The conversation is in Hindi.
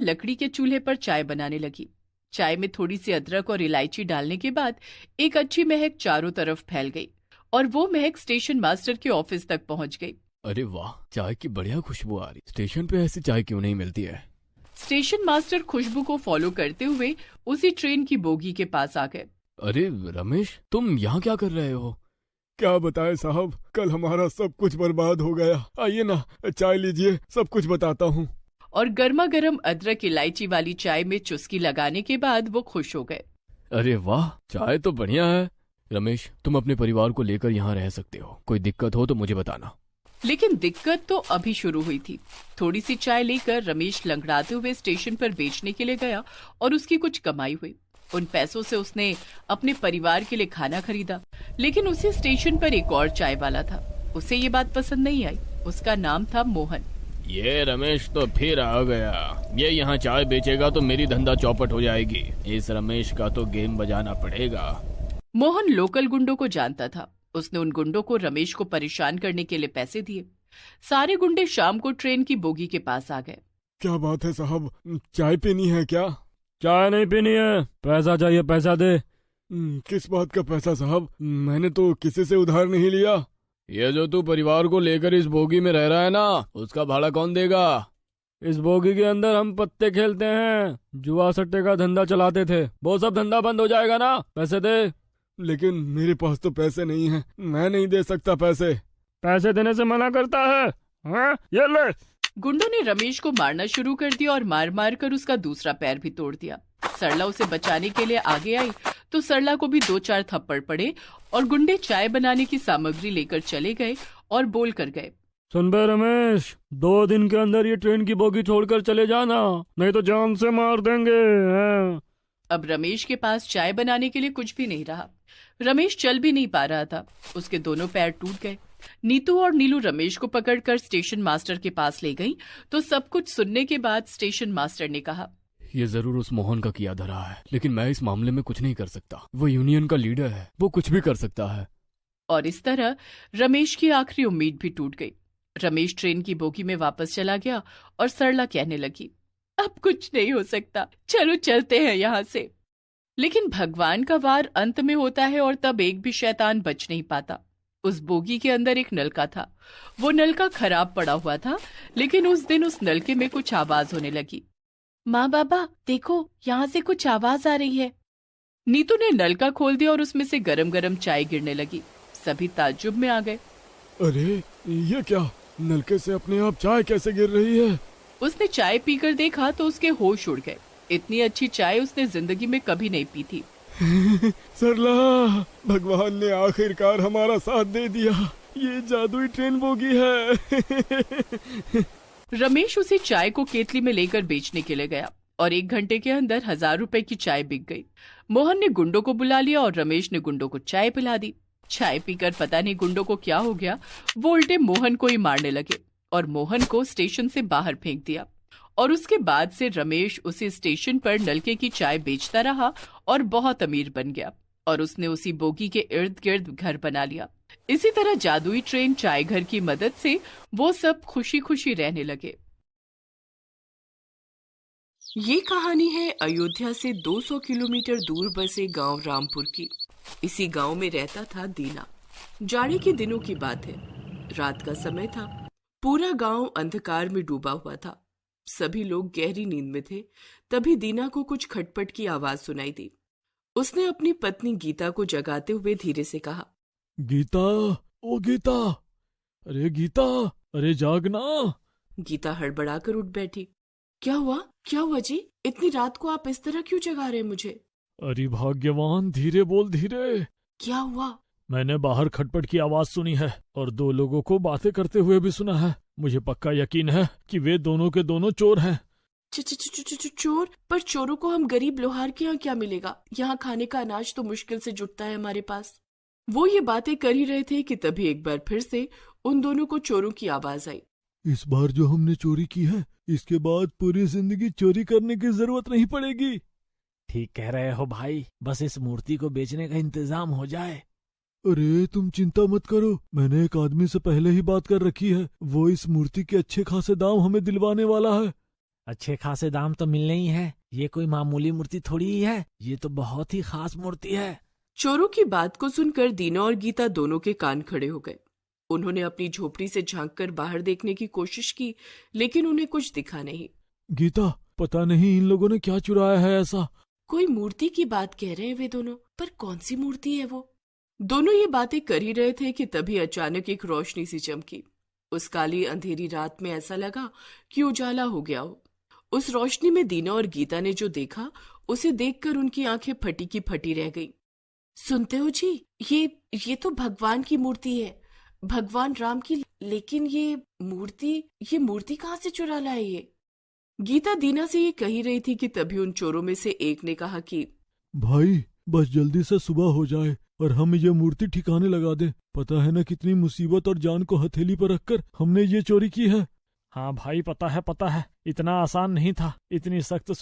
लकड़ी के चूल्हे पर चाय बनाने लगी। चाय में थोड़ी सी अदरक और इलायची डालने के बाद एक अच्छी महक चारों तरफ फैल गई और वो महक स्टेशन मास्टर के ऑफिस तक पहुंच गई। अरे वाह, चाय की बढ़िया खुशबू आ रही। स्टेशन पे ऐसी चाय क्यों नहीं मिलती है? स्टेशन मास्टर खुशबू को फॉलो करते हुए उसी ट्रेन की बोगी के पास आ गए। अरे रमेश, तुम यहाँ क्या कर रहे हो? क्या बताएं साहब, कल हमारा सब कुछ बर्बाद हो गया। आइए ना, चाय लीजिए, सब कुछ बताता हूँ। और गर्मा गर्म अदरक इलायची वाली चाय में चुस्की लगाने के बाद वो खुश हो गए। अरे वाह, चाय तो बढ़िया है। रमेश, तुम अपने परिवार को लेकर यहाँ रह सकते हो। कोई दिक्कत हो तो मुझे बताना। लेकिन दिक्कत तो अभी शुरू हुई थी। थोड़ी सी चाय लेकर रमेश लंगड़ाते हुए स्टेशन पर बेचने के लिए गया और उसकी कुछ कमाई हुई। उन पैसों से उसने अपने परिवार के लिए खाना खरीदा। लेकिन उसी स्टेशन पर एक और चाय वाला था। उसे ये बात पसंद नहीं आई। उसका नाम था मोहन। ये रमेश तो फिर आ गया। ये यहाँ चाय बेचेगा तो मेरी धंधा चौपट हो जाएगी। इस रमेश का तो गेम बजाना पड़ेगा। मोहन लोकल गुंडों को जानता था। उसने उन गुंडों को रमेश को परेशान करने के लिए पैसे दिए। सारे गुंडे शाम को ट्रेन की बोगी के पास आ गए। क्या बात है साहब, चाय पीनी है क्या? चाय नहीं पीनी है, पैसा चाहिए, पैसा दे। किस बात का पैसा साहब? मैंने तो किसी से उधार नहीं लिया। ये जो तू परिवार को लेकर इस बोगी में रह रहा है ना, उसका भाड़ा कौन देगा? इस बोगी के अंदर हम पत्ते खेलते हैं, जुआ सट्टे का धंधा चलाते थे। वो सब धंधा बंद हो जाएगा ना, पैसे दे। लेकिन मेरे पास तो पैसे नहीं हैं, मैं नहीं दे सकता पैसे। पैसे देने से मना करता है? हाँ, ये ले। गुंडों ने रमेश को मारना शुरू कर दिया और मार मार कर उसका दूसरा पैर भी तोड़ दिया। सरला उसे बचाने के लिए आगे आई तो सरला को भी 2-4 थप्पड़ पड़े और गुंडे चाय बनाने की सामग्री लेकर चले गए और बोल कर गए, सुन बे रमेश, 2 दिन के अंदर ये ट्रेन की बोगी छोड़कर चले जाना, नहीं तो जान से मार देंगे। हाँ। अब रमेश के पास चाय बनाने के लिए कुछ भी नहीं रहा। रमेश चल भी नहीं पा रहा था। उसके दोनों पैर टूट गए। नीतू और नीलू रमेश को पकड़कर स्टेशन मास्टर के पास ले गईं, तो सब कुछ सुनने के बाद स्टेशन मास्टर ने कहा, ये जरूर उस मोहन का किया धरा है, लेकिन मैं इस मामले में कुछ नहीं कर सकता। वो यूनियन का लीडर है, वो कुछ भी कर सकता है। और इस तरह रमेश की आखिरी उम्मीद भी टूट गई। रमेश ट्रेन की बोगी में वापस चला गया और सरला कहने लगी, अब कुछ नहीं हो सकता, चलो चलते हैं यहाँ से। लेकिन भगवान का वार अंत में होता है और तब एक भी शैतान बच नहीं पाता। उस बोगी के अंदर एक नलका था। वो नलका खराब पड़ा हुआ था, लेकिन उस दिन उस नलके में कुछ आवाज होने लगी। माँ बाबा देखो, यहाँ से कुछ आवाज आ रही है। नीतू ने नलका खोल दिया और उसमें से गरम गरम चाय गिरने लगी। सभी ताज्जुब में आ गए। अरे ये क्या, नलके से अपने आप चाय कैसे गिर रही है? उसने चाय पीकर देखा तो उसके होश उड़ गए। इतनी अच्छी चाय उसने जिंदगी में कभी नहीं पी थी। सरला, भगवान ने आखिरकार हमारा साथ दे दिया। ये जादुई ट्रेन बोगी है। रमेश उसी चाय को केतली में लेकर बेचने के लिए गया और 1 घंटे के अंदर 1000 रुपए की चाय बिक गई। मोहन ने गुंडों को बुला लिया और रमेश ने गुंडों को चाय पिला दी। चाय पीकर पता नहीं गुंडों को क्या हो गया, वो उल्टे मोहन को ही मारने लगे और मोहन को स्टेशन से बाहर फेंक दिया। और उसके बाद से रमेश उसी स्टेशन पर नलके की चाय बेचता रहा और बहुत अमीर बन गया और उसने उसी बोगी के इर्द गिर्द घर बना लिया। इसी तरह जादुई ट्रेन चाय घर की मदद से वो सब खुशी खुशी रहने लगे। ये कहानी है अयोध्या से 200 किलोमीटर दूर बसे गांव रामपुर की। इसी गांव में रहता था दीना। जाड़े के दिनों की बात है। रात का समय था। पूरा गांव अंधकार में डूबा हुआ था। सभी लोग गहरी नींद में थे। तभी दीना को कुछ खटपट की आवाज सुनाई दी। उसने अपनी पत्नी गीता को जगाते हुए धीरे से कहा, गीता, ओ गीता, अरे गीता, अरे जागना। गीता हड़बड़ाकर उठ बैठी। क्या हुआ जी? इतनी रात को आप इस तरह क्यों जगा रहे मुझे? अरे भाग्यवान, धीरे बोल, धीरे। क्या हुआ? मैंने बाहर खटपट की आवाज सुनी है और 2 लोगों को बातें करते हुए भी सुना है। मुझे पक्का यकीन है कि वे दोनों के दोनों चोर हैं। चोर? पर चोरों को हम गरीब लोहार के यहाँ क्या मिलेगा? यहाँ खाने का अनाज तो मुश्किल से जुटता है हमारे पास। वो ये बातें कर ही रहे थे कि तभी एक बार फिर से उन दोनों को चोरों की आवाज आई। इस बार जो हमने चोरी की है, इसके बाद पूरी जिंदगी चोरी करने की जरूरत नहीं पड़ेगी। ठीक कह रहे हो भाई, बस इस मूर्ति को बेचने का इंतजाम हो जाए। अरे तुम चिंता मत करो, मैंने एक आदमी से पहले ही बात कर रखी है। वो इस मूर्ति के अच्छे खासे दाम हमें दिलवाने वाला है। अच्छे खासे दाम तो मिलने ही है। ये कोई मामूली मूर्ति थोड़ी ही है, ये तो बहुत ही खास मूर्ति है। चोरों की बात को सुनकर दीना और गीता दोनों के कान खड़े हो गए। उन्होंने अपनी झोपड़ी से झांककर बाहर देखने की कोशिश की, लेकिन उन्हें कुछ दिखा नहीं। गीता, पता नहीं इन लोगों ने क्या चुराया है ऐसा। कोई मूर्ति की बात कह रहे हैं वे दोनों, पर कौन सी मूर्ति है वो? दोनों ये बातें कर ही रहे थे कि तभी अचानक एक रोशनी सी चमकी। उस काली अंधेरी रात में ऐसा लगा कि उजाला हो गया हो। उस रोशनी में दीना और गीता ने जो देखा, उसे देखकर उनकी आंखें फटी की फटी रह गईं। सुनते हो जी, ये तो भगवान की मूर्ति है, भगवान राम की। लेकिन ये मूर्ति कहाँ से चुरा लाए ये? गीता दीना से ये कही रही थी कि तभी उन चोरों में से एक ने कहा कि भाई, बस जल्दी से सुबह हो जाए और हम ये मूर्ति ठिकाने लगा दें। पता है ना कितनी मुसीबत और जान को हथेली पर रखकर हमने ये चोरी की है। हाँ भाई, पता है, इतना आसान नहीं था। इतनी सख्त